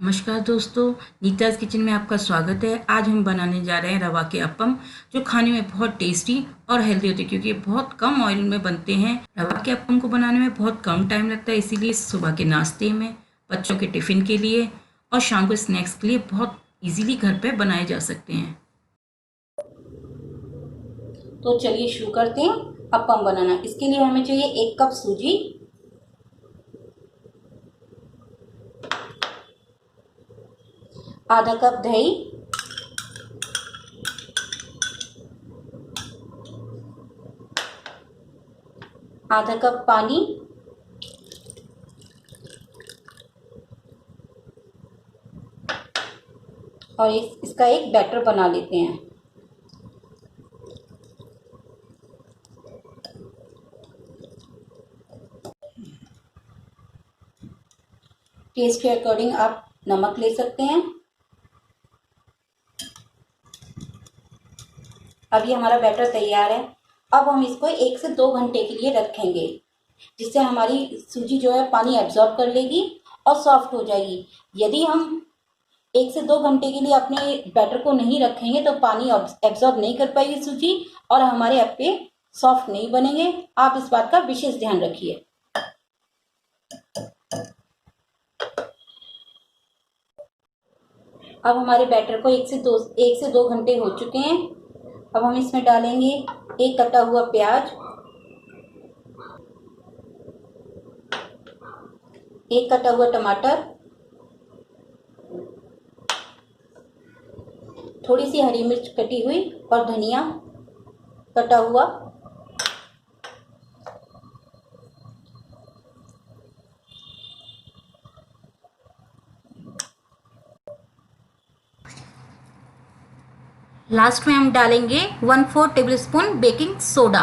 नमस्कार दोस्तों, नीताज किचन में आपका स्वागत है। आज हम बनाने जा रहे हैं रवा के अप्पम, जो खाने में बहुत टेस्टी और हेल्दी होते हैं क्योंकि ये बहुत कम ऑयल में बनते हैं। रवा के अप्पम को बनाने में बहुत कम टाइम लगता है, इसीलिए सुबह के नाश्ते में, बच्चों के टिफ़िन के लिए और शाम को स्नैक्स के लिए बहुत ईज़िली घर पे बनाए जा सकते हैं। तो चलिए शुरू करते हैं अप्पम बनाना। इसके लिए हमें चाहिए 1 कप सूजी, आधा कप दही, आधा कप पानी और इसका एक बैटर बना लेते हैं। टेस्ट के अकॉर्डिंग आप नमक ले सकते हैं। अब ये हमारा बैटर तैयार है। अब हम इसको 1 से 2 घंटे के लिए रखेंगे, जिससे हमारी सूजी जो है पानी एब्जॉर्ब कर लेगी और सॉफ्ट हो जाएगी। यदि हम 1 से 2 घंटे के लिए अपने बैटर को नहीं रखेंगे तो पानी एब्जॉर्ब नहीं कर पाएगी सूजी और हमारे अप्पे सॉफ्ट नहीं बनेंगे। आप इस बात का विशेष ध्यान रखिए। अब हमारे बैटर को 1 से 2 घंटे हो चुके हैं। अब हम इसमें डालेंगे एक कटा हुआ प्याज, एक कटा हुआ टमाटर, थोड़ी सी हरी मिर्च कटी हुई और धनिया कटा हुआ। लास्ट में हम डालेंगे 1/4 टेबलस्पून बेकिंग सोडा।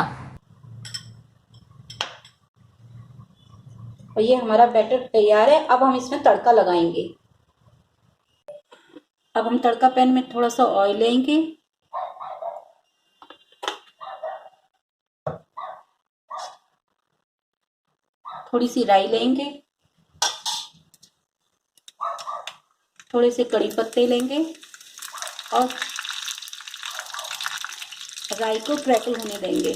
और ये हमारा बैटर तैयार है। अब हम इसमें तड़का लगाएंगे। अब हम तड़का पैन में थोड़ा सा ऑयल लेंगे, थोड़ी सी राई लेंगे, थोड़े से कड़ी पत्ते लेंगे और राई को क्रैकल होने देंगे।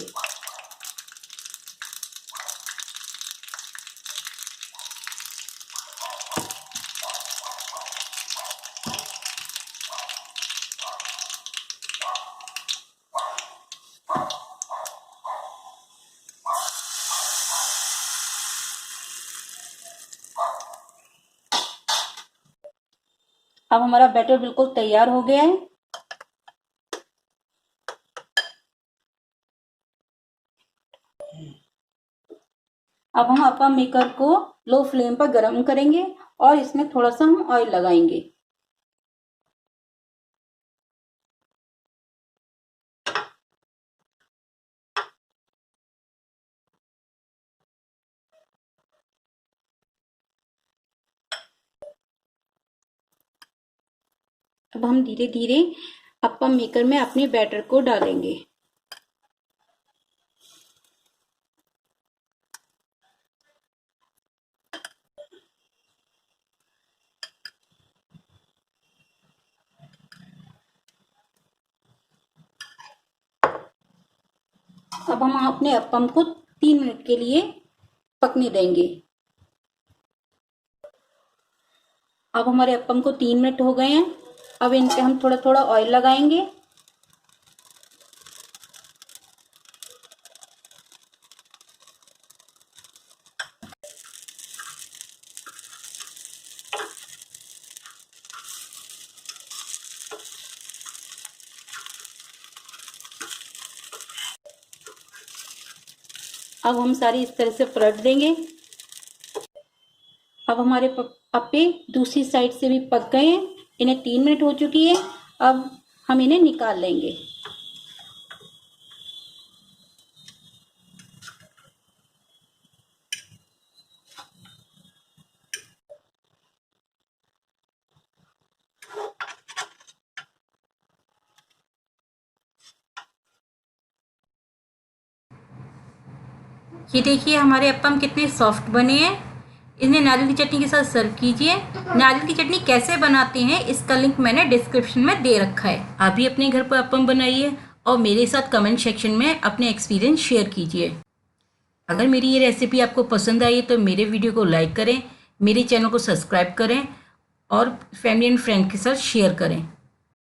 अब हमारा बैटर बिल्कुल तैयार हो गया है। अब हम अप्पम मेकर को लो फ्लेम पर गर्म करेंगे और इसमें थोड़ा सा हम ऑयल लगाएंगे। अब हम धीरे धीरे अप्पम मेकर में अपने बैटर को डालेंगे। अब हम अपने अप्पम को 3 मिनट के लिए पकने देंगे। अब हमारे अप्पम को 3 मिनट हो गए हैं। अब इन पे हम थोड़ा थोड़ा ऑयल लगाएंगे। अब हम सारी इस तरह से पलट देंगे। अब हमारे अप्पे दूसरी साइड से भी पक गए हैं। इन्हें 3 मिनट हो चुकी है। अब हम इन्हें निकाल लेंगे। ये देखिए हमारे अप्पम कितने सॉफ्ट बने हैं। इन्हें नारियल की चटनी के साथ सर्व कीजिए। नारियल की चटनी कैसे बनाते हैं इसका लिंक मैंने डिस्क्रिप्शन में दे रखा है। आप भी अपने घर पर अप्पम बनाइए और मेरे साथ कमेंट सेक्शन में अपने एक्सपीरियंस शेयर कीजिए। अगर मेरी ये रेसिपी आपको पसंद आई तो मेरे वीडियो को लाइक करें, मेरे चैनल को सब्सक्राइब करें और फैमिली एंड फ्रेंड के साथ शेयर करें।